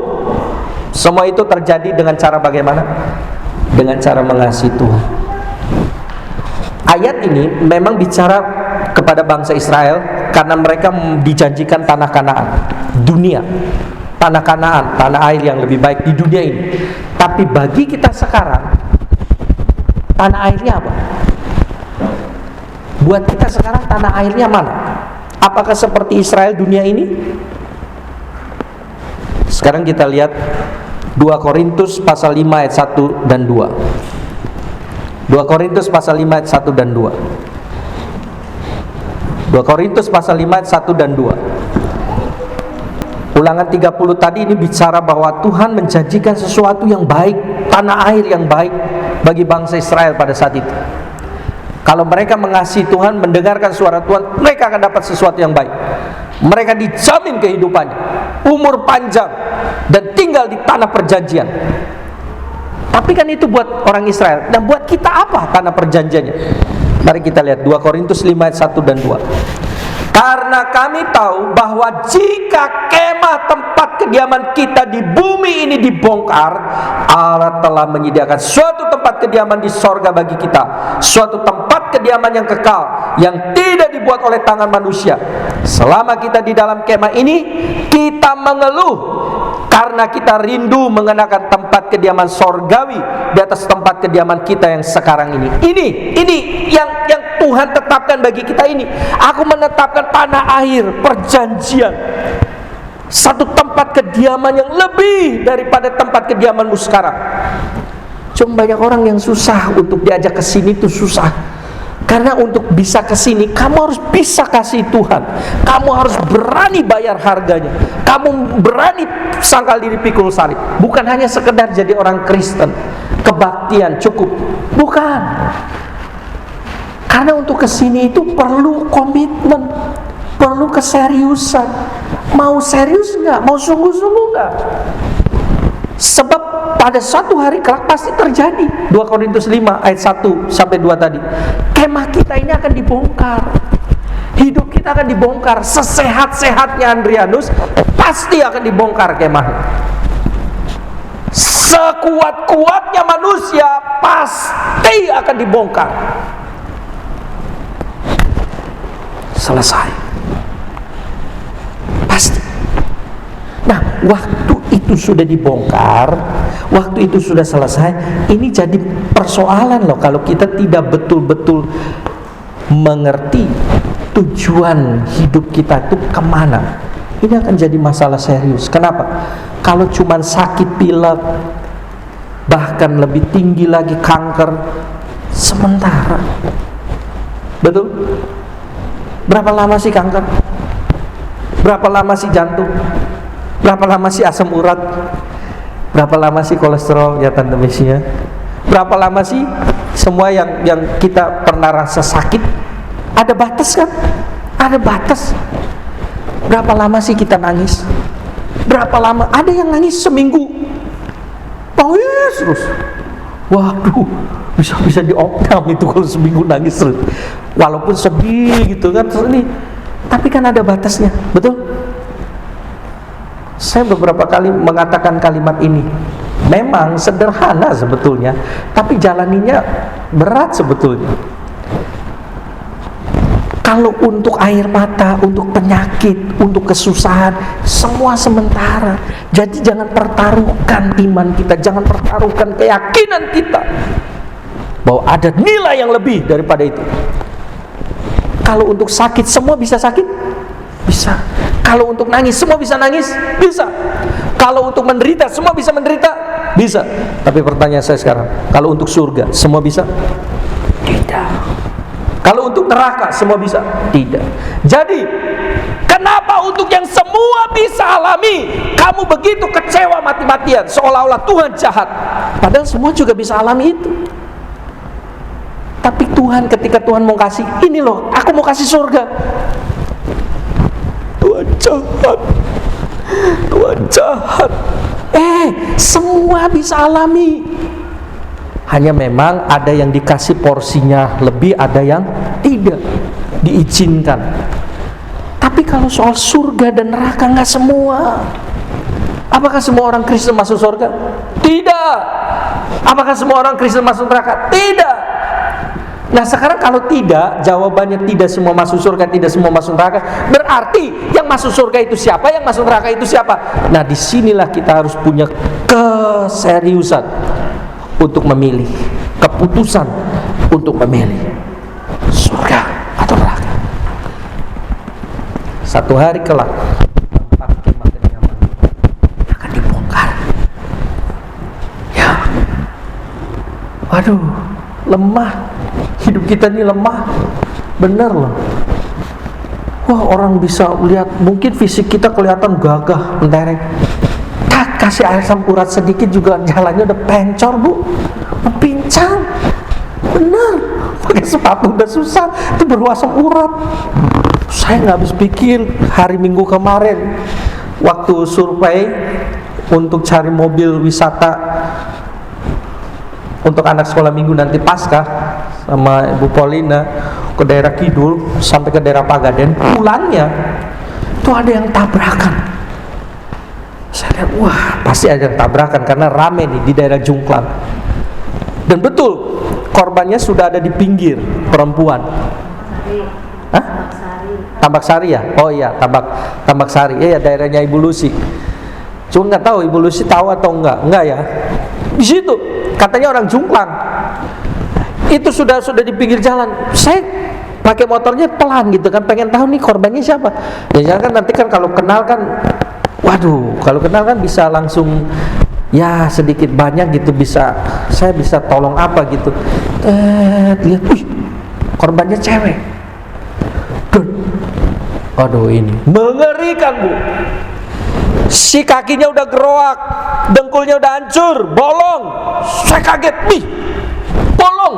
Semua itu terjadi dengan cara bagaimana? Dengan cara mengasihi Tuhan. Ayat ini memang bicara kepada bangsa Israel karena mereka dijanjikan tanah Kanaan, dunia, tanah Kanaan, tanah air yang lebih baik di dunia ini. Tapi bagi kita sekarang, tanah airnya apa? Buat kita sekarang tanah airnya mana? Apakah seperti Israel dunia ini? Sekarang kita lihat 2 Korintus pasal 5 ayat 1 dan 2. 2 Korintus pasal 5 ayat 1 dan 2. 2 Korintus pasal 5 ayat 1 dan 2. Ulangan 30 tadi ini bicara bahwa Tuhan menjanjikan sesuatu yang baik, tanah air yang baik bagi bangsa Israel pada saat itu. Kalau mereka mengasihi Tuhan, mendengarkan suara Tuhan, mereka akan dapat sesuatu yang baik. Mereka dijamin kehidupannya, umur panjang, dan tinggal di tanah perjanjian. Tapi kan itu buat orang Israel. Dan buat kita apa tanah perjanjiannya? Mari kita lihat 2 Korintus 5 ayat 1 dan 2. Karena kami tahu bahwa jika kemah tempat kediaman kita di bumi ini dibongkar, Allah telah menyediakan suatu tempat kediaman di sorga bagi kita, suatu tempat kediaman yang kekal, yang tidak dibuat oleh tangan manusia. Selama kita di dalam kemah ini, kita mengeluh karena kita rindu mengenakan tempat kediaman sorgawi di atas tempat kediaman kita yang sekarang ini. Ini yang Tuhan tetapkan bagi kita ini. Aku menetapkan tanah air perjanjian, satu tempat kediaman yang lebih daripada tempat kediamanmu sekarang. Cuma banyak orang yang susah untuk diajak ke sini, itu susah. Karena untuk bisa ke sini, kamu harus bisa kasih Tuhan. Kamu harus berani bayar harganya. Kamu berani sangkal diri pikul salib. Bukan hanya sekedar jadi orang Kristen, kebaktian cukup. Bukan. Karena untuk ke sini itu perlu komitmen, perlu keseriusan. Mau serius nggak? Mau sungguh-sungguh nggak? Sebab pada suatu hari kelak pasti terjadi. 2 Korintus 5 ayat 1 sampai 2 tadi. Kemah kita ini akan dibongkar. Hidup kita akan dibongkar. Sesehat-sehatnya Andrianus pasti akan dibongkar kemahnya. Sekuat-kuatnya manusia pasti akan dibongkar. Selesai. Pasti. Nah, waktu itu sudah dibongkar, waktu itu sudah selesai, ini jadi persoalan loh kalau kita tidak betul-betul mengerti tujuan hidup kita itu kemana. Ini akan jadi masalah serius. Kenapa? Kalau cuman sakit pilek, bahkan lebih tinggi lagi kanker, sementara. Betul? Berapa lama sih kanker? Berapa lama sih jantung? Berapa lama sih asam urat? Berapa lama sih kolesterol ya Tante Mesia? Berapa lama sih semua yang kita pernah rasa sakit? Ada batas kan? Ada batas. Berapa lama sih kita nangis? Berapa lama? Ada yang nangis seminggu, nangis terus. Waduh, bisa diopnam itu kalau seminggu nangis terus. Walaupun sedih gitu kan, ini. Tapi kan ada batasnya, betul? Saya beberapa kali mengatakan kalimat ini. Memang sederhana sebetulnya, tapi jalaninya berat sebetulnya. Kalau untuk air mata, untuk penyakit, untuk kesusahan, semua sementara. Jadi jangan pertaruhkan iman kita, jangan pertaruhkan keyakinan kita bahwa ada nilai yang lebih daripada itu. Kalau untuk sakit, semua bisa sakit? Bisa. Kalau untuk nangis, semua bisa nangis? Bisa. Kalau untuk menderita, semua bisa menderita? Bisa. Tapi pertanyaan saya sekarang, kalau untuk surga, semua bisa? Tidak. Kalau untuk neraka, semua bisa? Tidak. Jadi, kenapa untuk yang semua bisa alami, kamu begitu kecewa mati-matian, seolah-olah Tuhan jahat? Padahal semua juga bisa alami itu. Tapi Tuhan, ketika Tuhan mau kasih, ini loh, aku mau kasih surga. Tuhan jahat. Tuhan jahat. Semua bisa alami. Hanya memang ada yang dikasih porsinya lebih, ada yang tidak diizinkan. Tapi kalau soal surga dan neraka, nggak semua. Apakah semua orang Kristen masuk surga? Tidak. Apakah semua orang Kristen masuk neraka? Tidak. Nah sekarang kalau tidak, jawabannya tidak semua masuk surga, tidak semua masuk neraka, berarti yang masuk surga itu siapa, yang masuk neraka itu siapa? Nah disinilah kita harus punya keseriusan untuk memilih, keputusan untuk memilih surga satu hari kelak tempat kemah kenyaman akan dibongkar. Ya, waduh, lemah. Hidup kita ini lemah, bener loh. Wah, orang bisa lihat, mungkin fisik kita kelihatan gagah, mentereng. Kasih air asam urat sedikit juga jalannya udah pencor, Bu, pincang. Bener, pakai sepatu udah susah, itu baru asam urat. Saya nggak habis pikir hari Minggu kemarin waktu survei untuk cari mobil wisata untuk anak sekolah minggu nanti Paskah sama Ibu Paulina ke daerah Kidul sampai ke daerah Pagaden, pulangnya itu ada yang tabrakan. Saya lihat, wah pasti ada yang tabrakan karena rame nih di daerah Jungklang. Dan betul, korbannya sudah ada di pinggir, perempuan. Hah? Tambak Sari ya? Oh iya, Tambak Sari. Iya, daerahnya Ibu Lucy. Cuma nggak tahu Ibu Lucy tahu atau enggak ya. Di situ katanya orang Jungklang. Itu sudah di pinggir jalan. Saya pakai motornya pelan gitu kan, pengen tahu nih korbannya siapa. Ya jangan kan nanti kan kalau kenal kan, waduh, kalau kenal kan bisa langsung ya sedikit banyak gitu, saya bisa tolong apa gitu. Lihat, wih, korbannya cewek. Dan, aduh ini mengerikan, Bu. Si kakinya udah geroak, dengkulnya udah hancur, bolong. Saya kaget, wih, bolong.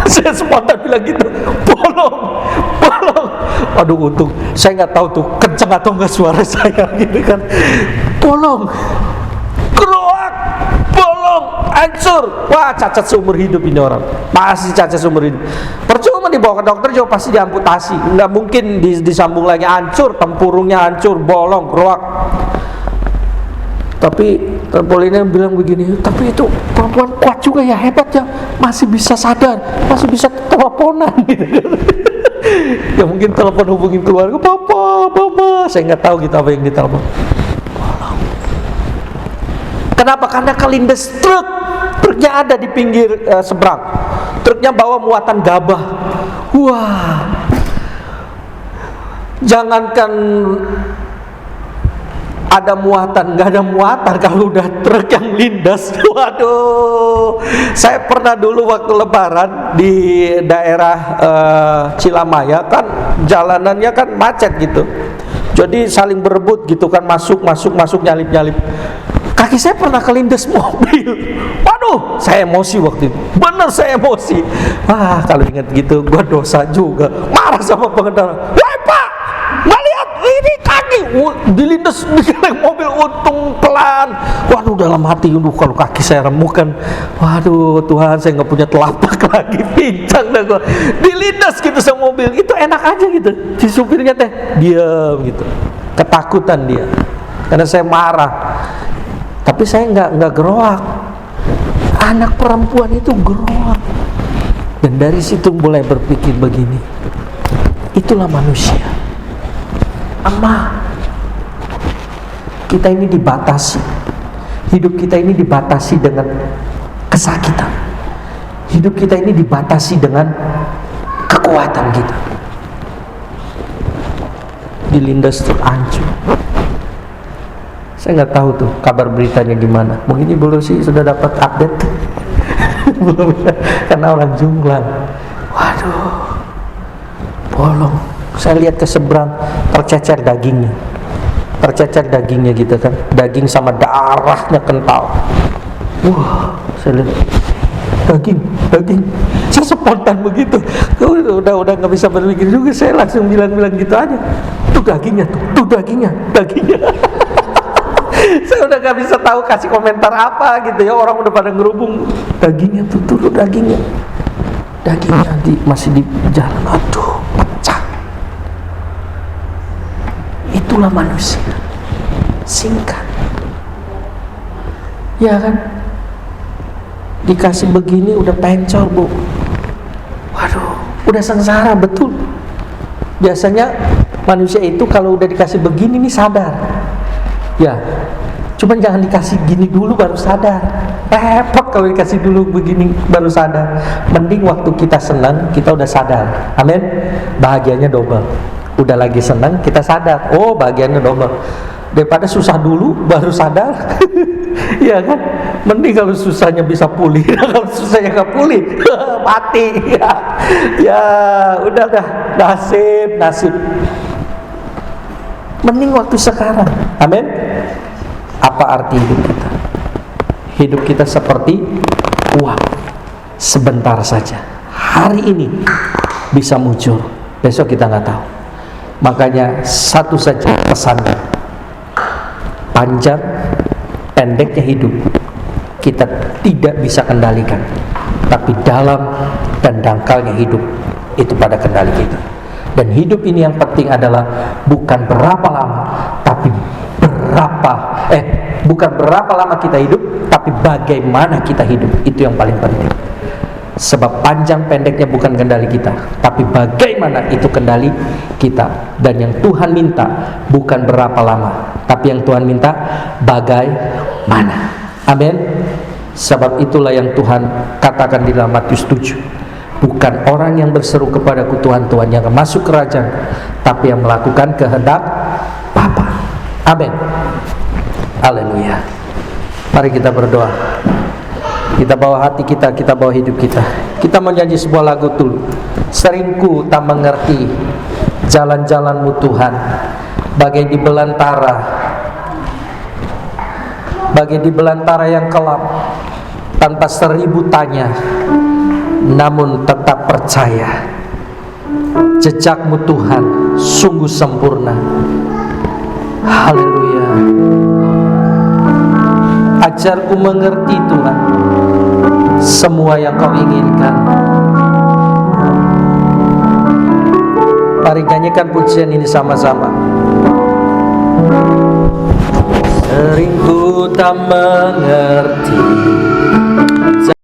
Saya spontan bilang gitu, bolong. Aduh, untung saya nggak tahu tuh kenceng atau nggak suara saya gitu kan. Bolong, geroak, bolong, hancur. Wah, cacat seumur hidup ini orang. Pasti cacat seumur hidup. Percuma dibawa ke dokter juga pasti diamputasi. Nggak mungkin disambung lagi, hancur, tempurungnya hancur, bolong, geroak. Tapi Paulina bilang begini, tapi itu perempuan kuat juga ya, hebat ya, masih bisa sadar, masih bisa teleponan gitu. Ya mungkin telepon hubungin keluarga, papa, mama, saya nggak tahu gitu apa yang ditelepon. Kenapa? Karena kelindes truknya ada di pinggir seberang, truknya bawa muatan gabah. Wah, jangankan ada muatan, nggak ada muatan kalau udah truk yang lindas. Waduh, saya pernah dulu waktu lebaran di daerah Cilamaya kan jalanannya kan macet gitu, jadi saling berebut gitu kan, masuk nyalip. Kaki saya pernah kelindes mobil. Waduh, saya emosi waktu itu. Bener, saya emosi. Wah, kalau ingat gitu, gua dosa juga. Marah sama pengendara. Wah, Pak, nggak lihat ini kaki dilindes mobil, untung pelan. Waduh, dalam hati, kalau kaki saya remukan, waduh Tuhan, saya nggak punya telapak lagi, pincang dah gua. Dilindes gitu sama mobil, itu enak aja gitu. Si supirnya teh diam gitu, ketakutan dia, karena saya marah. Tapi saya nggak geroak. Anak perempuan itu geroak. Dan dari situ mulai berpikir begini, itulah manusia. Kita ini dibatasi. Hidup kita ini dibatasi dengan kesakitan. Hidup kita ini dibatasi dengan kekuatan kita. Dilindas terhancur. Saya nggak tahu tuh kabar beritanya gimana. Mungkin Ibu Lucy sudah dapat update. Belum, karena orang Jungklang. Waduh, bolong. Saya lihat ke seberang, tercecer dagingnya gitu kan, daging sama darahnya kental. Wah, saya lihat daging. Saya spontan begitu. Udah nggak bisa berpikir juga. Saya langsung bilang gitu aja. Tuh dagingnya. Saya udah gak bisa tahu kasih komentar apa gitu ya, orang udah pada ngerubung. Dagingnya tuh, turun dagingnya masih di jalan. Aduh, pecah. Itulah manusia, singkat. Ya kan, dikasih begini udah pencor, Bu. Waduh, udah sengsara betul. Biasanya manusia itu kalau udah dikasih begini nih sadar. Ya, cuman jangan dikasih gini dulu baru sadar. Repot kalau dikasih dulu begini baru sadar. Mending waktu kita senang kita udah sadar. Amin. Bahagianya double. udah lagi senang kita sadar, oh bagiannya double. Daripada susah dulu baru sadar. Ya kan, mending kalau susahnya bisa pulih. Kalau susahnya nggak pulih mati. Ya udah dah, nasib. Mending waktu sekarang. Amin. Apa arti hidup kita? Hidup kita seperti uang, sebentar saja. Hari ini bisa muncul, besok kita nggak tahu. Makanya satu saja pesannya, panjang pendeknya hidup kita tidak bisa kendalikan, tapi dalam dan dangkalnya hidup itu pada kendali kita. Dan hidup ini yang penting adalah bukan berapa lama, tapi bukan berapa lama kita hidup, tapi bagaimana kita hidup. Itu yang paling penting. Sebab panjang pendeknya bukan kendali kita, tapi bagaimana itu kendali kita. Dan yang Tuhan minta bukan berapa lama, tapi yang Tuhan minta bagaimana. Amin. Sebab itulah yang Tuhan katakan di dalam Matius 7, bukan orang yang berseru kepadaku Tuhan, Tuhan yang akan masuk kerajaan, tapi yang melakukan kehendak Bapa. Amin. Haleluya. Mari kita berdoa. Kita bawa hati kita, kita bawa hidup kita. Kita menyanyi sebuah lagu dulu. Seringku tak mengerti jalan-jalan-Mu Tuhan, bagai di belantara yang kelam, tanpa 1000 tanya, namun tetap percaya. Jejak-Mu Tuhan sungguh sempurna. Haleluya. Ajarku mengerti Tuhan semua yang Kau inginkan. Mari nyanyikan pujian ini sama-sama. Sering ku tak mengerti